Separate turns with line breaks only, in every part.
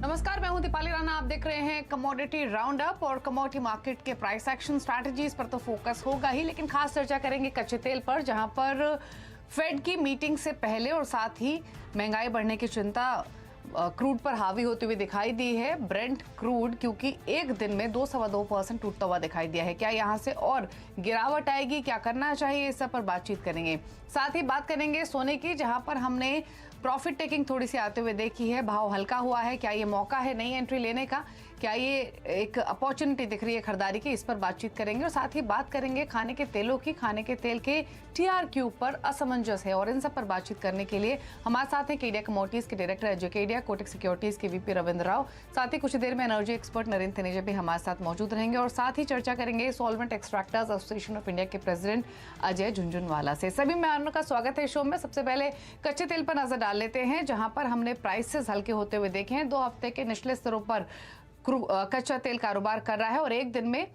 नमस्कार, मैं हूं दीपाली राणा। आप देख रहे हैं कमोडिटी राउंड अप और कमोडिटी मार्केट के प्राइस एक्शन स्ट्रैटेजीज पर तो फोकस होगा ही, लेकिन खास चर्चा करेंगे कच्चे तेल पर, जहां पर फेड की मीटिंग से पहले और साथ ही महंगाई बढ़ने की चिंता क्रूड पर हावी होती हुई दिखाई दी है। ब्रेंट क्रूड क्योंकि एक दिन में 2-2.25% टूटता हुआ दिखाई दिया है। क्या यहां से और गिरावट आएगी, क्या करना चाहिए, इस सब पर बातचीत करेंगे। साथ ही बात करेंगे सोने की, जहां पर हमने प्रॉफिट टेकिंग थोड़ी सी आते हुए देखी है। भाव हल्का हुआ है, क्या ये मौका है नई एंट्री लेने का, क्या ये एक अपॉर्चुनिटी दिख रही है खरीदारी की, इस पर बातचीत करेंगे। और साथ ही बात करेंगे खाने के तेलों की, खाने के तेल के TRQ पर असमंजस है और इन सब पर बातचीत करने के लिए हमारे साथ हैं केडिया कमोडिटीज के डायरेक्टर एजुकेडिया, कोटक सिक्योरिटीज के VP रविंद्र राव। साथ ही कुछ देर में एनर्जी एक्सपर्ट नरेंद्र तनेजा भी हमारे साथ मौजूद रहेंगे और साथ ही चर्चा करेंगे solvent extractors association of India के प्रेसिडेंट अजय झुंझुनवाला से। सभी मेहमानों का स्वागत है शो में। सबसे पहले कच्चे तेल पर नजर डाल लेते हैं, जहां पर हमने प्राइसेस हल्के होते हुए देखे हैं। 2 हफ्ते के निचले स्तरों पर कच्चा तेल कारोबार कर रहा है और एक दिन में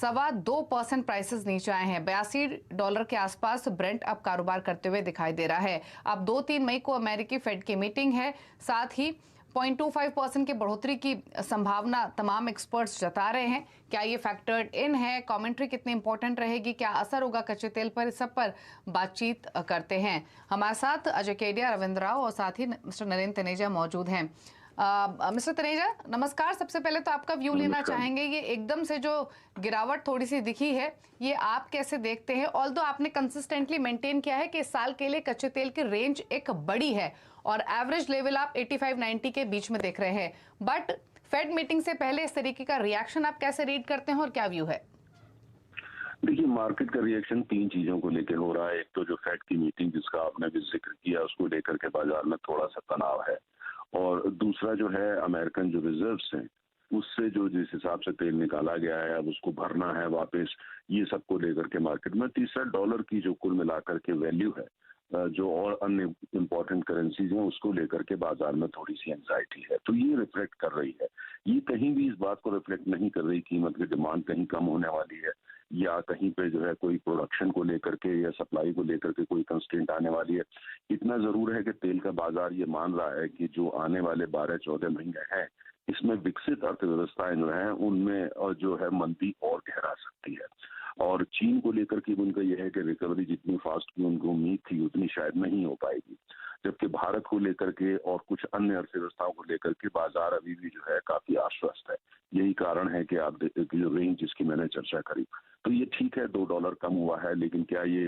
2.25% प्राइसेस नीचे आए हैं। $82 के आसपास ब्रेंट अब कारोबार करते हुए दिखाई दे रहा है। अब 2-3 मई को अमेरिकी फेड की मीटिंग है, साथ ही 0.25% की बढ़ोतरी की संभावना तमाम एक्सपर्ट्स जता रहे हैं। क्या ये फैक्टर्ड इन है, कमेंट्री कितनी इंपॉर्टेंट रहेगी, क्या असर होगा कच्चे तेल पर, इस सब पर बातचीत करते हैं। हमारे साथ अजय केडिया, रविंद्र राव और साथ ही मिस्टर नरेंद्र तनेजा मौजूद हैं। मिस्टर तनेजा नमस्कार। सबसे पहले तो आपका व्यू लेना चाहेंगे, ये एकदम से जो गिरावट थोड़ी सी दिखी है, ये आप कैसे देखते हैं? ऑल्दो आपने कंसिस्टेंटली मेंटेन किया है कि इस साल के लिए कच्चे तेल की रेंज एक बड़ी है और एवरेज लेवल आप 85-90 के बीच में देख रहे हैं, बट फेड मीटिंग से पहले इस तरीके का रिएक्शन आप कैसे रीड करते हैं और क्या व्यू है?
देखिए, मार्केट का रिएक्शन 3 चीजों को लेकर हो रहा है। एक तो जो फेड की मीटिंग जिसका आपने भी जिक्र किया, उसको लेकर के बाजार में थोड़ा सा तनाव है, और दूसरा जो है अमेरिकन जो रिजर्व्स हैं उससे जो जिस हिसाब से तेल निकाला गया है अब उसको भरना है वापस, ये सब को लेकर के मार्केट में। तीसरा डॉलर की जो कुल मिलाकर के वैल्यू है, जो और अन्य इम्पोर्टेंट करेंसीज हैं उसको लेकर के बाजार में थोड़ी सी एंजाइटी है, तो ये रिफ्लेक्ट कर रही है। ये कहीं भी इस बात को रिफ्लेक्ट नहीं कर रही कीमत की डिमांड कहीं कम होने वाली है या कहीं पे जो है कोई प्रोडक्शन को लेकर के या सप्लाई को लेकर के कोई कंस्ट्रेंट आने वाली है। इतना जरूर है कि तेल का बाजार ये मान रहा है कि जो आने वाले 12-14 महीने हैं इसमें विकसित अर्थव्यवस्थाएं जो हैं उनमें जो है मंदी और गहरा सकती है। और चीन को लेकर के उनका यह है कि रिकवरी जितनी फास्ट की उनको उम्मीद थी उतनी शायद नहीं हो पाएगी, जबकि भारत को लेकर के और कुछ अन्य अर्थव्यवस्थाओं को लेकर के बाजार अभी भी जो है काफी आश्वस्त है। यही कारण है कि आप जो रेंज जिसकी मैंने चर्चा करी, तो ये ठीक है $2 कम हुआ है, लेकिन क्या ये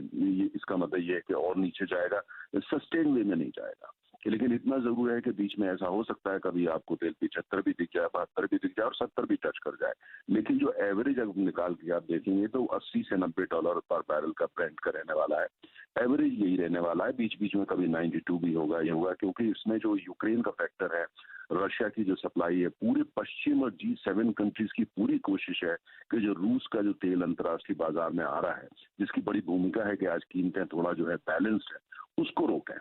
इसका मतलब ये है कि और नीचे जाएगा? सस्टेन वे में नहीं जाएगा, लेकिन इतना जरूर है कि बीच में ऐसा हो सकता है कभी आपको तेल 75 भी दिख जाए, 72 भी दिख जाए और 70 भी टच कर जाए। लेकिन जो एवरेज अगर निकाल के आप देखेंगे तो $80 से $90 पर बैरल का ब्रेंट का रहने वाला है। एवरेज यही रहने वाला है, बीच बीच में कभी 92 भी होगा, ये होगा, क्योंकि इसमें जो यूक्रेन का फैक्टर है, रशिया की जो सप्लाई है, पूरे पश्चिम और G7 कंट्रीज की पूरी कोशिश है कि जो रूस का जो तेल अंतर्राष्ट्रीय बाजार में आ रहा है, जिसकी बड़ी भूमिका है कि आज कीमतें थोड़ा जो है बैलेंस्ड है, उसको रोकें।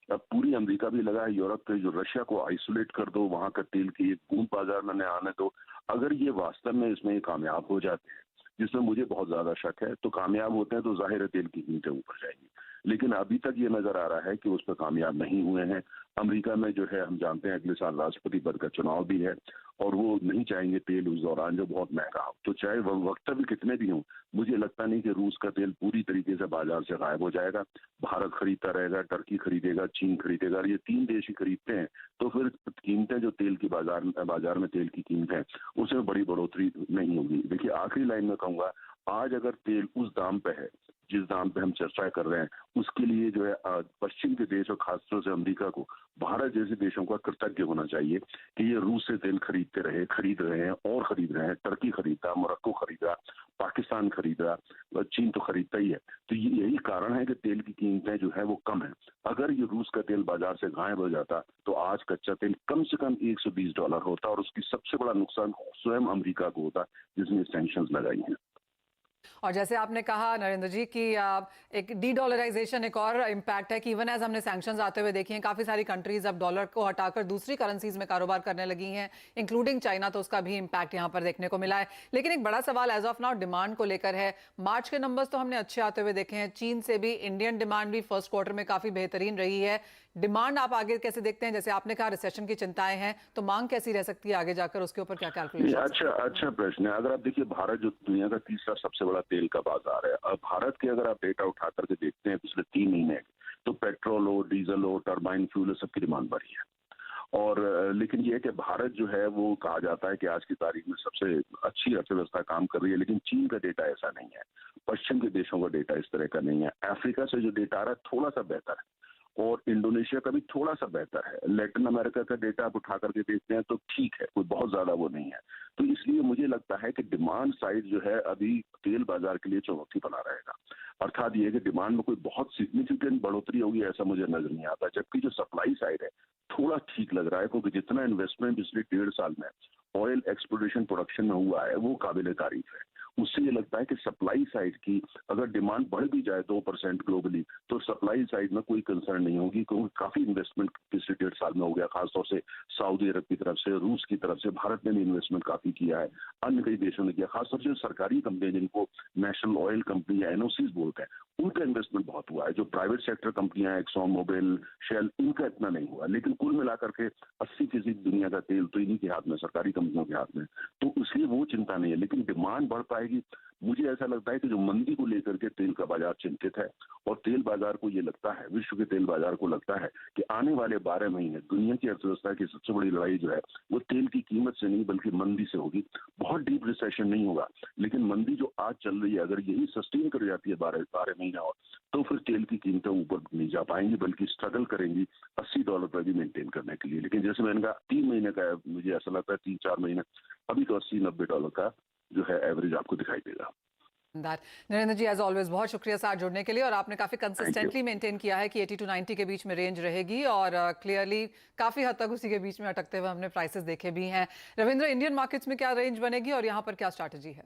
अब पूरी अमेरिका भी लगा है, यूरोप के जो रशिया को आइसोलेट कर दो, वहां का तेल की एक बूंद बाजार में न आने दो। अगर ये वास्तव में इसमें कामयाब हो जाते हैं, जिसमें मुझे बहुत ज्यादा शक है, तो कामयाब होते हैं तो जाहिर है तेल की कीमतें ऊपर जाएंगी, लेकिन अभी तक ये नजर आ रहा है कि उस पर कामयाब नहीं हुए हैं। अमेरिका में जो है हम जानते हैं अगले साल राष्ट्रपति पद का चुनाव भी है और वो नहीं चाहेंगे तेल उस दौरान जो बहुत महंगा हो, तो चाहे वक्तव्य कितने भी हों, मुझे लगता नहीं कि रूस का तेल पूरी तरीके से बाजार से गायब हो जाएगा। भारत खरीदता रहेगा, टर्की खरीदेगा, चीन खरीदेगा, ये 3 देश ही खरीदते हैं, तो फिर कीमतें जो तेल की बाजार में तेल की कीमत है उसमें बड़ी बढ़ोतरी नहीं होगी। देखिए, आखिरी लाइन में कहूंगा, आज अगर तेल उस दाम पे है जिस दाम पे हम चर्चा कर रहे हैं, उसके लिए जो है पश्चिम के देश और खासतौर से अमेरिका को, भारत जैसे देशों का कृतज्ञ होना चाहिए कि ये रूस से तेल खरीद रहे हैं और खरीद रहे हैं। टर्की खरीदा, मोरक्को खरीदा, पाकिस्तान खरीदा, चीन तो खरीदता ही है। तो यही कारण है कि तेल की कीमतें जो है वो कम है। अगर ये रूस का तेल बाजार से गायब हो जाता तो आज कच्चा तेल कम से कम $120 होता और उसकी सबसे बड़ा नुकसान स्वयं अमेरिका को होता जिसने सैंक्शंस लगाई हैं।
और जैसे आपने कहा नरेंद्र जी कि एक डी-डॉलराइजेशन एक और इम्पैक्ट है कि इवन एज हमने सैंक्शंस आते हुए देखे हैं, काफी सारी कंट्रीज अब डॉलर को हटाकर दूसरी करेंसीज में कारोबार करने लगी हैं, इंक्लूडिंग चाइना, तो उसका भी इम्पैक्ट यहां पर देखने को मिला है। लेकिन एक बड़ा सवाल एज ऑफ नाउ डिमांड को लेकर है। मार्च के नंबर्स तो हमने अच्छे आते हुए देखे हैं, चीन से भी इंडियन डिमांड भी फर्स्ट क्वार्टर में काफी बेहतरीन रही है।
डिमांड आप आगे कैसे देखते हैं? जैसे आपने कहा रिसेशन की चिंताएं हैं, तो मांग कैसी रह सकती है आगे जाकर, उसके ऊपर क्या कैलकुलेशन?
अच्छा प्रश्न है। अगर आप देखिए, भारत जो दुनिया का तीसरा सबसे बड़ा तेल का बाजार है, अब भारत के अगर आप डेटा उठा करके देखते हैं पिछले 3 महीने, तो पेट्रोल हो, डीजल हो, टर्बाइन फ्यूल, सबकी डिमांड बढ़ी है। और लेकिन ये है कि भारत जो है वो कहा जाता है कि आज की तारीख में सबसे अच्छी अर्थव्यवस्था काम कर रही है, लेकिन चीन का डेटा ऐसा नहीं है, पश्चिम के देशों का डेटा इस तरह का नहीं है। अफ्रीका से जो डेटा आ रहा है थोड़ा सा बेहतर है, और इंडोनेशिया का भी थोड़ा सा बेहतर है। लैटिन अमेरिका का डेटा आप उठा करके देखते हैं तो ठीक है, कोई बहुत ज्यादा वो नहीं है। तो इसलिए मुझे लगता है कि डिमांड साइड जो है अभी तेल बाजार के लिए चुनौती बना रहेगा। अर्थात ये कि डिमांड में कोई बहुत सिग्निफिकेंट बढ़ोतरी होगी ऐसा मुझे नजर नहीं आता, जबकि जो सप्लाई साइड है थोड़ा ठीक लग रहा है, क्योंकि जितना इन्वेस्टमेंट पिछले 1.5 साल में ऑयल एक्सप्लोरेशन प्रोडक्शन में हुआ है वो काबिल तारीफ है। उससे ये लगता है कि सप्लाई साइड की अगर डिमांड बढ़ भी जाए 2% ग्लोबली, तो सप्लाई साइड में कोई कंसर्न नहीं होगी, क्योंकि काफी इन्वेस्टमेंट पिछले 1.5 साल में हो गया, खासतौर से सऊदी अरब की तरफ से, रूस की तरफ से। भारत ने भी इन्वेस्टमेंट काफी किया है, अन्य कई देशों ने किया, खासतौर से सरकारी कंपनियां जिनको नेशनल ऑयल कंपनी या एनओसीज बोलते हैं, उनका इन्वेस्टमेंट बहुत हुआ है। जो प्राइवेट सेक्टर कंपनियां हैं, एक्सॉन मोबिल, शेल, इनका इतना नहीं हुआ। लेकिन कुल मिलाकर के 80% दुनिया का तेल तो इन्हीं के हाथ में, सरकारी कंपनियों के हाथ में, तो इसलिए वो चिंता नहीं है। लेकिन डिमांड बढ़ पाएगी। मुझे ऐसा लगता है कि जो मंदी को लेकर के तेल का बाजार चिंतित है, और तेल बाजार को ये लगता है, विश्व के तेल बाजार को लगता है कि आने वाले 12 महीने दुनिया की अर्थव्यवस्था की सबसे बड़ी लड़ाई जो है वो तेल की कीमत से नहीं बल्कि मंदी से होगी। बहुत डीप रिसेशन नहीं होगा, लेकिन मंदी जो आज चल रही है अगर यही सस्टेन कर जाती है 12 महीने और, तो फिर तेल की कीमतें ऊपर नहीं जा पाएंगी, बल्कि स्ट्रगल करेंगी $80 पर भी मेंटेन करने के लिए। लेकिन जैसे मैंने कहा 3 महीने का है, मुझे ऐसा लगता है 3-4 महीने अभी तो $80-90 का जो है एवरेज आपको दिखाई देगा।
नरेंद्र जी, एज ऑलवेज बहुत शुक्रिया साथ जुड़ने के लिए, और आपने काफी कंसिस्टेंटली मेंटेन किया है कि 80 to 90 के बीच में रेंज रहेगी, और क्लियरली काफी हद तक उसी के बीच में अटकते हुए हमने प्राइसेस देखे भी हैं। रविंद्र, इंडियन मार्केट्स में क्या रेंज बनेगी और यहाँ पर क्या स्ट्रैटेजी है?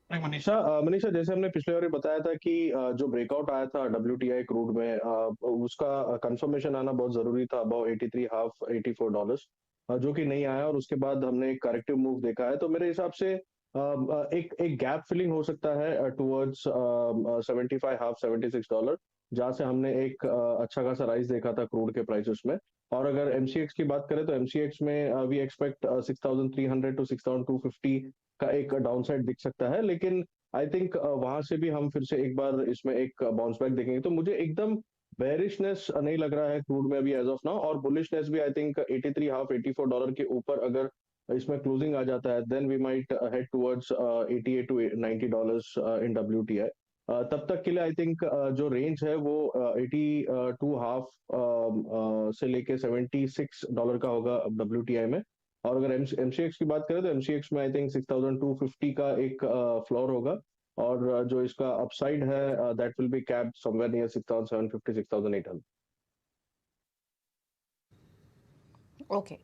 मनीषा, जैसे हमने पिछले बार बताया था कि जो ब्रेकआउट आया था WTI क्रूड में, उसका कंफर्मेशन आना बहुत जरूरी था, अबाउट 83 हाफ $84, जो कि नहीं आया, और उसके बाद हमने एक करेक्टिव मूव देखा है। तो मेरे हिसाब से एक गैप फिलिंग हो सकता है टुवर्ड्स 75 हाफ $76, जहां से हमने एक अच्छा खासा राइज देखा था क्रूड के प्राइसेस में। और अगर MCX की बात करें तो MCX में वी एक्सपेक्ट 6300 to 6250 का एक डाउनसाइड दिख सकता है, लेकिन आई थिंक वहां से भी हम फिर से एक बार इसमें एक बाउंस बैक देखेंगे। तो मुझे एकदम बेरिशनेस नहीं लग रहा है क्रूड में अभी एज ऑफ नाउ, और बुलिशनेस भी आई थिंक 83 हाफ $84 के ऊपर अगर इसमें क्लोजिंग आ जाता है, then we might head towards 88 to $90 in WTI। तब तक के लिए आई थिंक जो रेंज है वो 82 हाफ से लेके $76 का होगा WTI में। और अगर MCX की बात करें तो MCX में आई थिंक 6250 का एक फ्लोर होगा, और जो इसका अपसाइड है that will be capped somewhere near 6750 6800।
Okay,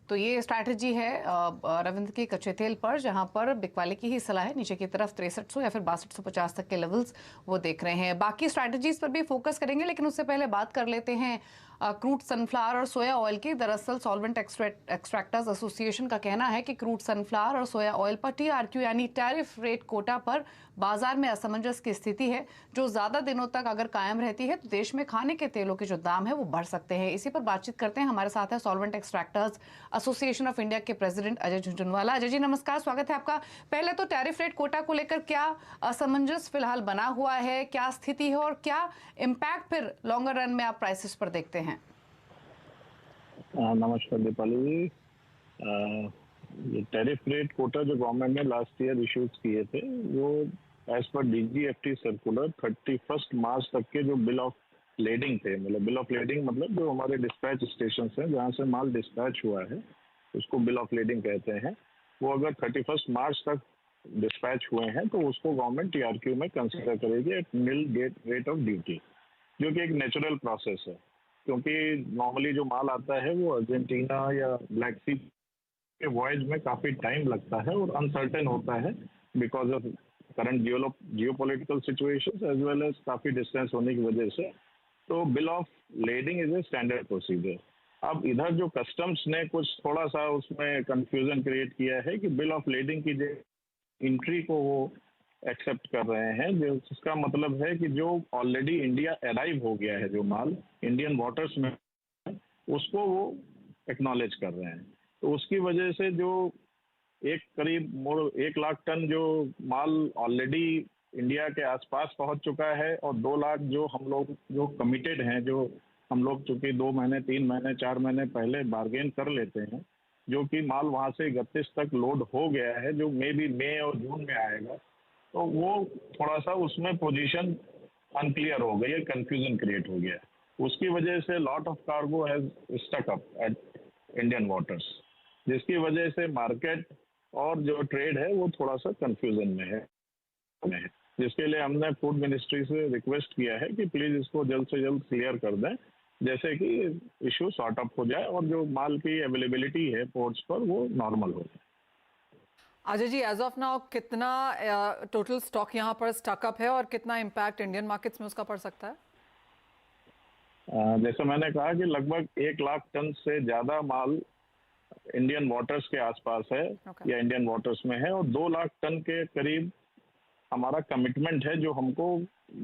तो ये स्ट्रैटेजी है रविंद्र की कच्चे तेल पर, जहां पर बिकवाली की ही सलाह है, नीचे की तरफ 6300 या फिर 6250 तक के लेवल्स वो देख रहे हैं। बाकी स्ट्रैटेजीज पर भी फोकस करेंगे, लेकिन उससे पहले बात कर लेते हैं क्रूड सनफ्लावर और सोया ऑयल की। दरअसल सॉल्वेंट एक्सट्रैक्टर्स एसोसिएशन का कहना है कि क्रूड सनफ्लावर और सोया ऑयल पर TRQ यानी टैरिफ रेट कोटा पर बाजार में असमंजस की स्थिति है, जो ज्यादा दिनों तक अगर कायम रहती है तो देश में खाने के तेलों के जो दाम है वो बढ़ सकते हैं। इसी पर बातचीत करते हैं, हमारे साथ है solvent extractors association of India के प्रेसिडेंट अजय झुंझुनवाला। अजय जी नमस्कार, स्वागत है आपका। पहले तो टैरिफ रेट कोटा को लेकर क्या असमंजस फिलहाल बना हुआ है, क्या स्थिति है, और क्या इम्पैक्ट फिर लॉन्गर रन में आप प्राइसेस पर देखते हैं?
नमस्कार दीपाली जी। ये टैरिफ रेट कोटा जो गवर्नमेंट ने लास्ट ईयर इश्यूज किए थे, वो एज पर DGFT सर्कुलर 31 मार्च तक के जो बिल ऑफ लेडिंग थे, मतलब बिल ऑफ लेडिंग मतलब जो हमारे डिस्पैच स्टेशन हैं जहाँ से माल डिस्पैच हुआ है उसको बिल ऑफ लेडिंग कहते हैं, वो अगर 31 मार्च तक डिस्पैच हुए हैं तो उसको गवर्नमेंट TRQ में कंसिडर करेगी at nil rate of duty, जो कि एक नेचुरल प्रोसेस है, क्योंकि नॉर्मली जो माल आता है वो अर्जेंटीना या ब्लैक सी के वॉयज में काफ़ी टाइम लगता है और अनसर्टेन होता है because of current geopolitical situations as well as काफ़ी डिस्टेंस होने की वजह से। तो bill of lading is a standard procedure. अब इधर जो कस्टम्स ने कुछ थोड़ा सा उसमें कंफ्यूजन क्रिएट किया है कि बिल ऑफ लेडिंग की जो एंट्री को वो एक्सेप्ट कर रहे हैं, जिसका मतलब है कि जो ऑलरेडी इंडिया अराइव हो गया है जो माल इंडियन वाटर्स में, उसको वो एक्नॉलेज कर रहे हैं। तो उसकी वजह से जो एक करीब 1 लाख टन जो माल ऑलरेडी इंडिया के आसपास पहुंच चुका है, और 2 लाख जो हम लोग जो कमिटेड हैं, जो हम लोग चूंकि 2 महीने 3 महीने 4 महीने पहले बार्गेन कर लेते हैं, जो कि माल वहां से 31 तक लोड हो गया है, जो मे बी मई और जून में आएगा, तो वो थोड़ा सा उसमें पोजीशन अनक्लियर हो गई है, कंफ्यूजन क्रिएट हो गया है। उसकी वजह से lot of cargo has stuck up at Indian waters, जिसकी वजह से मार्केट और जो ट्रेड है वो थोड़ा सा कंफ्यूजन में है, जिसके लिए हमने फूड मिनिस्ट्री से रिक्वेस्ट किया है कि प्लीज इसको जल्द से जल्द क्लियर कर दें, जैसे कि इशू सॉर्ट आउट हो जाए और जो माल की अवेलेबिलिटी है पोर्ट्स पर वो नॉर्मल हो जाए।
Ajay ji, as of now कितना टोटल स्टॉक यहाँ पर स्टॉकअप है और कितना इम्पैक्ट इंडियन मार्केट्स में उसका पड़ सकता है?
जैसे मैंने कहा कि लगभग 1 लाख टन से ज्यादा माल इंडियन वाटर्स के आसपास है या इंडियन वाटर्स में है, और 2 लाख टन के करीब हमारा कमिटमेंट है जो हमको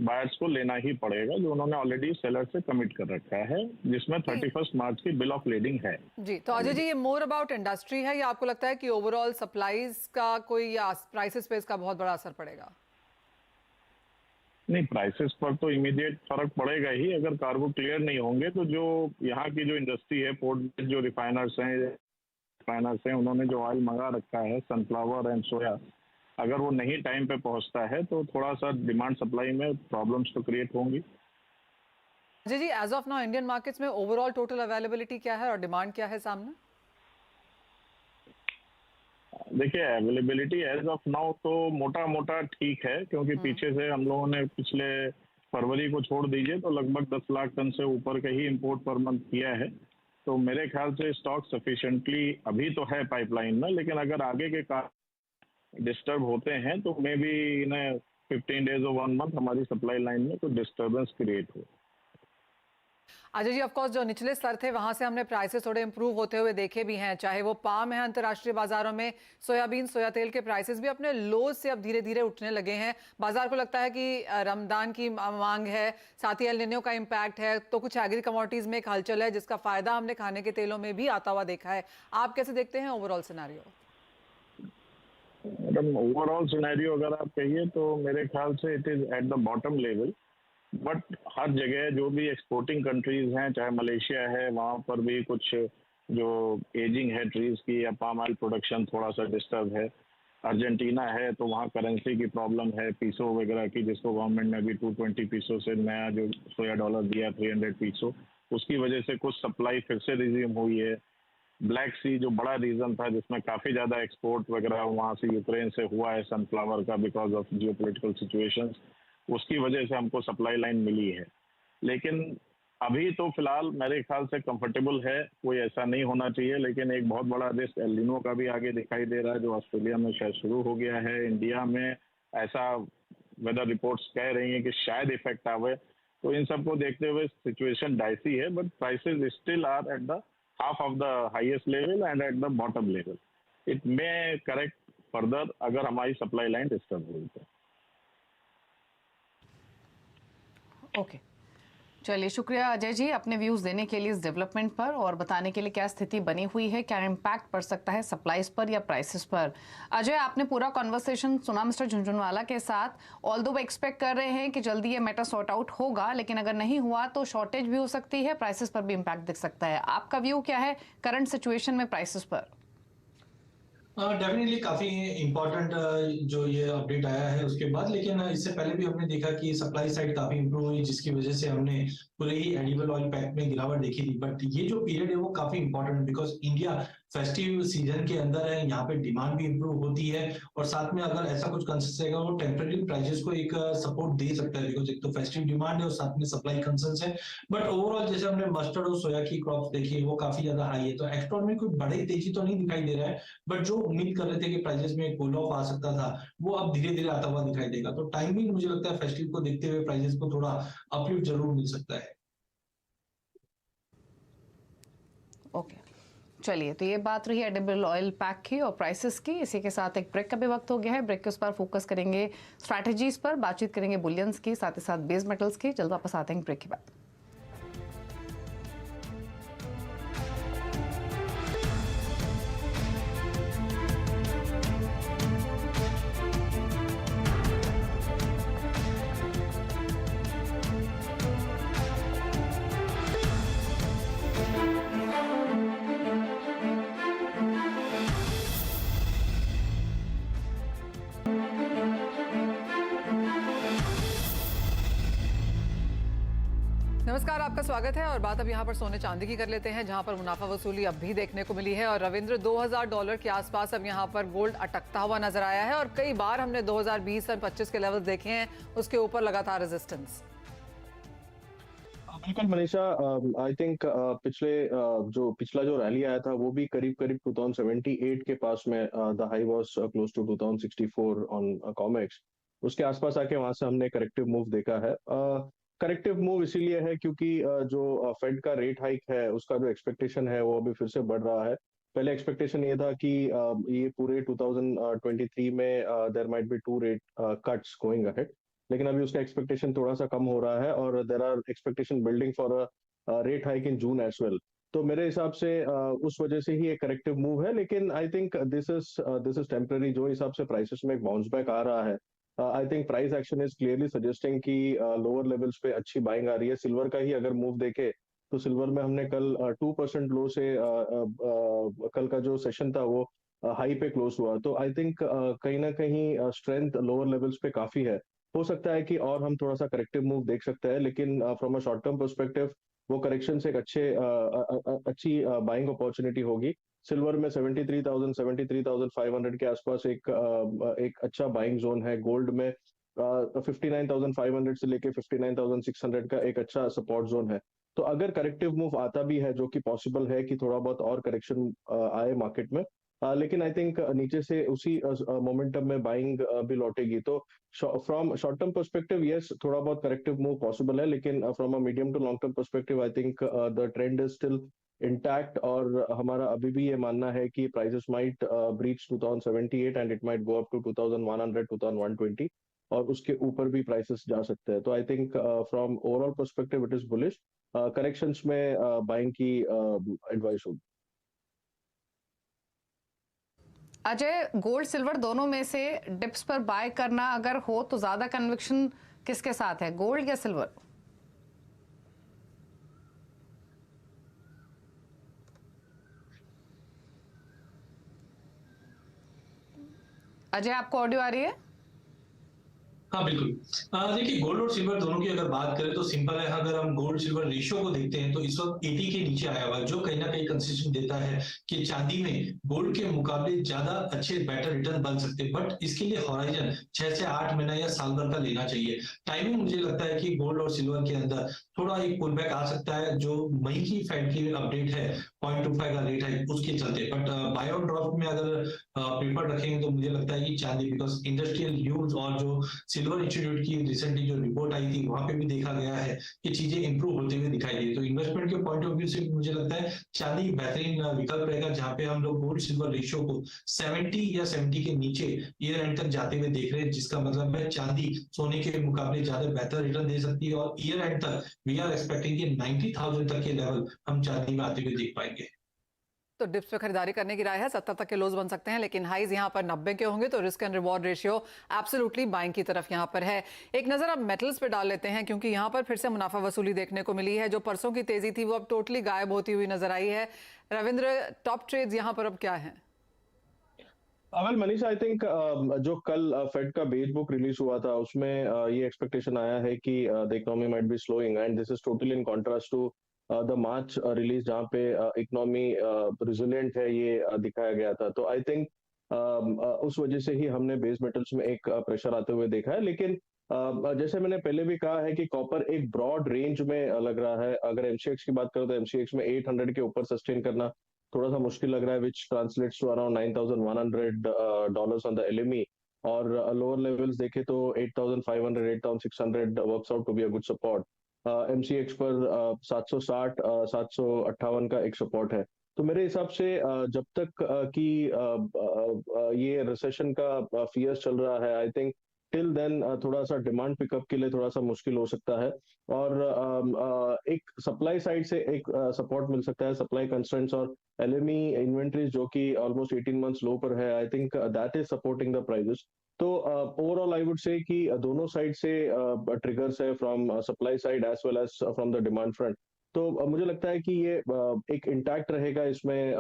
बायर्स को लेना ही पड़ेगा, जो उन्होंने ऑलरेडी सेलर से कमिट कर रखा है, जिसमें 31 मार्च की बिल ऑफ लेडिंग है।
जी, तो अजय जी, ये मोर अबाउट इंडस्ट्री है या आपको लगता है कि ओवरऑल सप्लाईज का कोई प्राइसेस पे इसका बहुत बड़ा असर पड़ेगा?
नहीं, प्राइसेस पर तो इमीडिएट फर्क पड़ेगा ही। अगर कार्गो क्लियर नहीं होंगे तो जो यहाँ की जो इंडस्ट्री है, पोर्ट में जो रिफाइनर्स हैं, उन्होंने जो ऑयल मंगा रखा है सनफ्लावर एंड सोया, अगर वो नहीं टाइम पे पहुंचता है तो थोड़ा सा डिमांड सप्लाई में प्रॉब्लम्स तो क्रिएट होंगी।
जी जी, as of now Indian markets में ओवरऑल टोटल अवेलेबिलिटी क्या है और डिमांड क्या है सामने?
देखिए, अवेलेबिलिटी एज ऑफ नाउ तो मोटा मोटा ठीक है, क्योंकि पीछे से हम लोगों ने पिछले फरवरी को छोड़ दीजिए तो लगभग 10 लाख टन से ऊपर का ही इंपोर्ट पर मंथ किया है। तो मेरे ख्याल से स्टॉक सफिशिएंटली अभी तो है पाइपलाइन में, लेकिन अगर आगे के डिस्टर्ब होते हैं तो मे बी इन 15 डेज और 1 मंथ हमारी सप्लाई लाइन में कोई डिस्टर्बेंस क्रिएट हो।
अजय जी, ऑफ कोर्स जो निचले स्तर थे वहां से हमने प्राइसेस थोड़े इंप्रूव होते हुए देखे भी हैं, चाहे वो पाम है अंतर्राष्ट्रीय बाजारों में, सोयाबीन सोया तेल के प्राइसेस भी अपने लो से अब धीरे धीरे उठने लगे हैं। बाजार को लगता है कि रमजान की मांग है, साथ ही एल निनो का इम्पैक्ट है, तो कुछ एग्री कमोडिटीज में एक हलचल है जिसका फायदा हमने खाने के तेलों में भी आता हुआ देखा है। आप कैसे देखते हैं overall scenario?
Madam, overall scenario अगर आप कहिए तो मेरे ख्याल से it is at the bottom level, but हर जगह जो भी एक्सपोर्टिंग कंट्रीज हैं, चाहे मलेशिया है, वहाँ पर भी कुछ जो एजिंग है ट्रीज की या पाम ऑयल प्रोडक्शन थोड़ा सा डिस्टर्ब है। अर्जेंटीना है तो वहाँ करेंसी की प्रॉब्लम है, पीसो वगैरह की, जिसको गवर्नमेंट ने अभी 220 पीसो से नया जो सोया डॉलर दिया 300 पीसो, उसकी वजह से कुछ सप्लाई फिर से रिज्यूम हुई है। ब्लैक सी जो बड़ा रीजन था जिसमें काफ़ी ज़्यादा एक्सपोर्ट वगैरह वहाँ से यूक्रेन से हुआ है सनफ्लावर का बिकॉज ऑफ जियोपॉलिटिकल सिचुएशंस, उसकी वजह से हमको सप्लाई लाइन मिली है। लेकिन अभी तो फिलहाल मेरे ख्याल से कंफर्टेबल है, कोई ऐसा नहीं होना चाहिए, लेकिन एक बहुत बड़ा रिस्क एल निनो का भी आगे दिखाई दे रहा है, जो ऑस्ट्रेलिया में शायद शुरू हो गया है। इंडिया में ऐसा वेदर रिपोर्ट्स कह रही हैं कि शायद इफेक्ट आवे, तो इन सब को देखते हुए सिचुएशन डाइसी है, but prices still are at the half of the highest level and at the bottom level. It may correct further अगर हमारी सप्लाई लाइन डिस्टर्ब हुई तो।
ओके, चलिए, शुक्रिया अजय जी अपने व्यूज देने के लिए इस डेवलपमेंट पर और बताने के लिए क्या स्थिति बनी हुई है, क्या इम्पैक्ट पड़ सकता है सप्लाईज पर या प्राइसेस पर। अजय, आपने पूरा कॉन्वर्सेशन सुना मिस्टर झुनझुनवाला के साथ। ऑल्दो वो एक्सपेक्ट कर रहे हैं कि जल्दी ये मैटर सॉर्ट आउट होगा, लेकिन अगर नहीं हुआ तो शॉर्टेज भी हो सकती है, प्राइसेस पर भी इम्पैक्ट दिख सकता है। आपका व्यू क्या है करंट सिचुएशन में प्राइसेस पर?
डेफिनेटली काफी इम्पोर्टेंट जो ये अपडेट आया है उसके बाद, लेकिन इससे पहले भी हमने देखा कि सप्लाई साइड काफी इंप्रूव हुई, जिसकी वजह से हमने पूरे ही एडिबल ऑयल पैक में गिरावट देखी थी। बट ये जो पीरियड है वो काफी इंपॉर्टेंट है, बिकॉज इंडिया फेस्टिव सीजन के अंदर है, यहाँ पे डिमांड भी इंप्रूव होती है, और साथ में अगर ऐसा कुछ कंसर्न्स रहेगा वो टेम्परेरी प्राइसेस को एक सपोर्ट दे सकता है, बिकॉज एक तो फेस्टिव डिमांड है और साथ में सप्लाई कंसर्न्स है। बट ओवरऑल जैसे हमने मस्टर्ड और सोया की क्रॉप्स देखी है वो काफी ज्यादा हाई है, तो एक्सपोर्ट में कोई बड़ी तेजी तो नहीं दिखाई दे रहा है, बट जो उम्मीद कर रहे थे कि प्राइसेस में कूल ऑफ आ सकता था वो अब धीरे धीरे आता हुआ दिखाई देगा। तो टाइमिंग मुझे लगता है फेस्टिव को देखते हुए प्राइसेस को थोड़ा अपलिफ्ट जरूर मिल सकता है।
ओके, चलिए, तो ये बात रही एडिबल ऑयल पैक की और प्राइसेस की। इसी के साथ एक ब्रेक का भी वक्त हो गया है। ब्रेक के उस पर फोकस करेंगे स्ट्रैटेजीज पर, बातचीत करेंगे बुलियंस की, साथ ही साथ बेस मेटल्स की। जल्द वापस आते हैं ब्रेक के बाद।
नमस्कार, आपका स्वागत है और बात अब यहाँ पर सोने चांदी की कर लेते हैं, जहाँ पर मुनाफा वसूली अब भी देखने को मिली है। और रविंद्र, $2000 के आसपास अब यहाँ पर गोल्ड अटकता हुआ नजर आया है और कई बार हमने 2020 और 25 के लेवल देखे हैं, उसके ऊपर लगातार रेजिस्टेंस।
बिल्कुल मनीषा, आई थिंक पिछला जो रैली आया था वो भी करीब करीब 2078 के पास में, the high was close to 2064 on COMEX. उसके आसपास आके वहां से हमने करेक्टिव मूव देखा है। करेक्टिव मूव इसीलिए है क्योंकि जो फेड का रेट हाइक है उसका जो एक्सपेक्टेशन है वो अभी फिर से बढ़ रहा है। पहले एक्सपेक्टेशन ये था कि ये पूरे 2023 में there might be 2 rate cuts going ahead, लेकिन अभी उसका एक्सपेक्टेशन थोड़ा सा कम हो रहा है और there are expectation building for a rate hike in June as well. तो मेरे हिसाब से उस वजह से ही एक करेक्टिव मूव है, लेकिन I think this is temporary. जो हिसाब से प्राइसेस में एक बाउंस बैक आ रहा है, I think price action is clearly suggesting कि लोअर लेवल्स पे अच्छी बाइंग आ रही है। सिल्वर का ही अगर मूव देखे तो सिल्वर में हमने कल 2% लो से कल का जो सेशन था वो हाई पे क्लोज हुआ। तो आई थिंक कहीं ना कहीं स्ट्रेंथ लोअर लेवल्स पे काफी है। हो सकता है कि और हम थोड़ा सा करेक्टिव मूव देख सकते हैं, लेकिन from a short term perspective वो करेक्शन से एक अच्छी बाइंग अपॉर्चुनिटी होगी। सिल्वर में 73,000 73,500 के आसपास एक अच्छा बाइंग जोन है। गोल्ड में 59,500 से लेके 59,600 का एक अच्छा सपोर्ट जोन है। तो अगर करेक्टिव मूव आता भी है, जो कि पॉसिबल है कि थोड़ा बहुत और करेक्शन आए मार्केट में, लेकिन आई थिंक नीचे से उसी मोमेंटम में बाइंग भी लौटेगी। तो from short term perspective yes, थोड़ा बहुत करेक्टिव मूव पॉसिबल है, लेकिन from a medium to long term perspective I think the trend is still intact. और हमारा अभी भी ये मानना है कि prices might breach 2078 and it might go up to 2100 2120 और उसके ऊपर भी प्राइसेस जा सकते हैं। तो I think from overall perspective it is bullish. Corrections में बाइंग की एडवाइस होगी।
अजय, गोल्ड सिल्वर दोनों में से डिप्स पर बाय करना अगर हो तो ज्यादा कन्विक्शन किसके साथ है, गोल्ड या सिल्वर? अजय, आपको ऑडियो आ रही है?
हाँ बिल्कुल। देखिए, गोल्ड और सिल्वर दोनों की अगर बात करें तो सिंपल है। अगर हम गोल्ड सिल्वर रेशियो को देखते हैं तो इस वक्त 80 के नीचे आया हुआ है, जो कहीं ना कहीं कंसिस्टेंट देता है कि चांदी में गोल्ड के मुकाबले ज्यादा अच्छे बेटर रिटर्न बन सकते हैं। बट इसके लिए हॉराइजन 6 से 8 महीना या साल भर का लेना चाहिए। टाइमिंग मुझे लगता है कि गोल्ड और सिल्वर के अंदर थोड़ा एक पुल बैक आ सकता है, जो मई की फेड की अपडेट है 0.25 का रेट है उसके चलते। बट बाय ऑन ड्रॉप में अगर पेपर रखेंगे तो मुझे लगता है कि चांदी, बिकॉज इंडस्ट्रियल यूज और जो सिल्वर इंस्टीट्यूट की रिसेंटली जो रिपोर्ट आई थी वहां पे भी देखा गया है कि चीजें इंप्रूव होते हुए दिखाई दी। तो इन्वेस्टमेंट के पॉइंट ऑफ व्यू से मुझे लगता है चांदी बेहतरीन विकल्प रहेगा, जहां पे हम लोग गोल्ड सिल्वर रेशियो को 70 या 70 के नीचे ईयर एंड तक जाते हुए देख रहे हैं, जिसका मतलब है चांदी सोने के मुकाबले ज्यादा बेहतर रिटर्न दे सकती है। और ईयर एंड तक वी आर एक्सपेक्टिंग कि 90,000 तक के लेवल हम चांदी में आते हुए देख पाएंगे।
तो डिप्स पे खरीदारी करने की राय है। 70 तक के लोज बन सकते हैं, लेकिन हाईज यहाँ पर 90 के होंगे, तो risk and reward ratio absolutely buying की तरफ यहाँ पर है। एक नजर अब मेटल्स पे डाल लेते हैं, क्योंकि यहाँ पर फिर से मुनाफा वसूली देखने को मिली है। जो परसों की तेजी थी वो अब टोटली गायब होती हुई नजर आई है। रविंद्र, टॉप ट्रेड्स यहाँ पर अब क्या है?
वेल मनीषा, आई थिंक जो कल फेड का बेस बुक रिलीज हुआ था उसमें ये एक्सपेक्टेशन आया है कि the economy might be slowing, and this is totally in contrast to the March release, जहाँ पे इकोनॉमी रिजिलिएंट है ये दिखाया गया था। तो आई थिंक उस वजह से ही हमने बेस मेटल्स में एक प्रेशर आते हुए देखा है। लेकिन जैसे मैंने पहले भी कहा है कि कॉपर एक ब्रॉड रेंज में लग रहा है। अगर एमसीएक्स की बात करें तो एमसीएक्स में 800 के ऊपर सस्टेन करना थोड़ा सा मुश्किल लग रहा है, which translates to around $9,100 on the LME. और लोअर लेवल्स देखे तो 8,500 8,600 works out to be a good support. MCX पर 760 758 का एक सपोर्ट है। तो मेरे हिसाब से जब तक कि ये रिसेशन का फियर्स चल रहा है, आई थिंक टिल देन थोड़ा सा डिमांड पिकअप के लिए थोड़ा सा मुश्किल हो सकता है। और एक सप्लाई साइड से एक सपोर्ट मिल सकता है, सप्लाई कंस्ट्रेंट्स और एलएमई इन्वेंटरीज जो कि ऑलमोस्ट 18 मंथ्स लो पर है, I think that is supporting the prices. तो ओवरऑल आई वुड से कि दोनों साइड से ट्रिगर्स है, from supply side as well as from the demand front. तो मुझे लगता है कि ये एक इंटैक्ट रहेगा इसमें,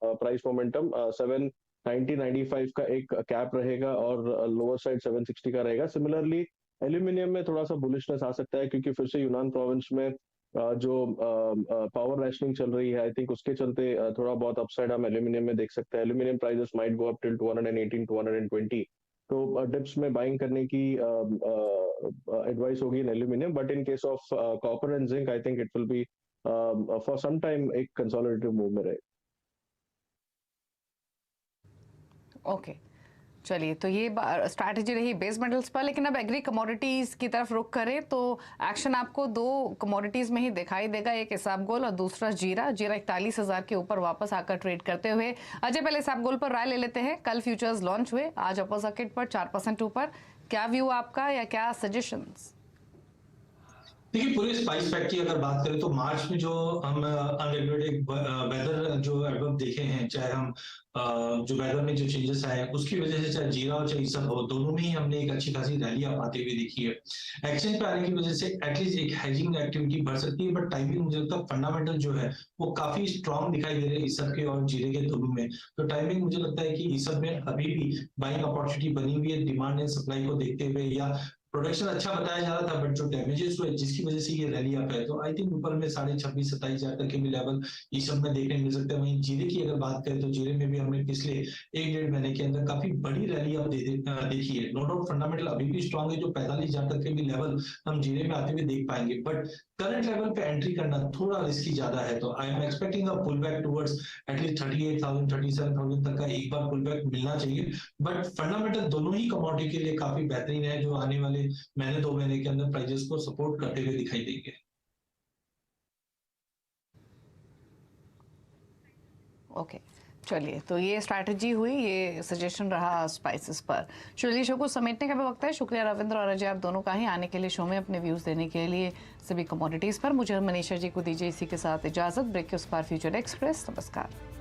प्राइस मोमेंटम 790-95 का एक कैप रहेगा और लोअर साइड 760 का रहेगा। सिमिलरली एल्यूमिनियम में थोड़ा सा बुलिशनेस आ सकता है, क्योंकि फिर से यूनान प्रोविंस में जो पावर रैशनिंग चल रही है, आई थिंक उसके चलते थोड़ा बहुत अपसाइड हम एल्यूमिनियम में देख सकते हैं। Aluminium prices might go up till 218-220। तो डिप्स में बाइंग करने की एडवाइस होगी in aluminium, but in case of copper and zinc I think it will be for some time एक कंसोलिडेटिव मूव में रहे।
ओके, चलिए, तो ये स्ट्रैटेजी रही बेस मेटल्स पर, लेकिन अब एग्री कमोडिटीज की तरफ रुख करें तो एक्शन आपको दो कमोडिटीज में ही दिखाई देगा, एक इसाबगोल और दूसरा जीरा। जीरा 41,000 के ऊपर वापस आकर ट्रेड करते हुए। अजय, पहले इसाबगोल पर राय ले लेते हैं। कल फ्यूचर्स लॉन्च हुए, आज अपर सर्किट पर 4% ऊपर, क्या व्यू आपका या क्या सजेशंस?
देखिए, पूरे स्पाइस फैक्ट की अगर बात करें तो मार्च में जो हम अनरेगुलेटेड वेदर जो एडवर्ब देखे हैं, चाहे हम जो वेदर में जो चेंजेस आए उसकी वजह से, चाहे जीरा और चाहे सब हो, दोनों में ही हमने एक अच्छी खासी रैली आप आते हुए देखी है। एक्सचेंज पे आने की वजह से एटलीस्ट एक हेजिंग एक्टिविटी बढ़ सकती है, बट टाइमिंग मुझे लगता है फंडामेंटल जो है वो काफी स्ट्रांग दिखाई दे रहे हैं इस सब के और जीरे के दोनों में। तो टाइमिंग मुझे लगता है कि इस सब में अभी भी बाइंग अपॉर्चुनिटी बनी हुई है, डिमांड एंड सप्लाई को देखते हुए। या प्रोडक्शन अच्छा बताया जा रहा था, बट जो डैमेजेस हुए जिसकी वजह से ये रैली अप है, तो आई थिंक ऊपर में 26,000-27,000 तक के भी लेवल इस सब में देखने मिल सकते हैं। वहीं जीरे की अगर बात करें तो जीरे में भी हमने पिछले 1-1.5 महीने के अंदर काफी बड़ी रैली अप देखी है। नो डाउट फंडामेंटल अभी भी स्ट्रांग है, जो 45,000 तक के भी लेवल हम जीरे में आते हुए देख पाएंगे, बट करंट लेवल पे एंट्री करना थोड़ा रिस्की ज्यादा है। तो I am expecting a pull back towards at least 38,000-37,000 तक का एक बार पुल बैक मिलना चाहिए। बट फंडामेंटल दोनों ही कमोडिटी के लिए काफी बेहतरीन है, जो आने वाले महीने 2 महीने के अंदर प्राइसेस को सपोर्ट करते हुए दिखाई देंगे।
ओके, चलिए, तो ये स्ट्रैटेजी हुई, ये सजेशन रहा स्पाइसेस पर। चलिए, शो को समेटने का भी वक्त है। शुक्रिया रविंद्र और अजय, आप दोनों का ही आने के लिए, शो में अपने व्यूज देने के लिए सभी कमोडिटीज पर। मुझे मनीषा जी को दीजिए इसी के साथ इजाजत। ब्रेक के उस पार फ्यूचर एक्सप्रेस। नमस्कार।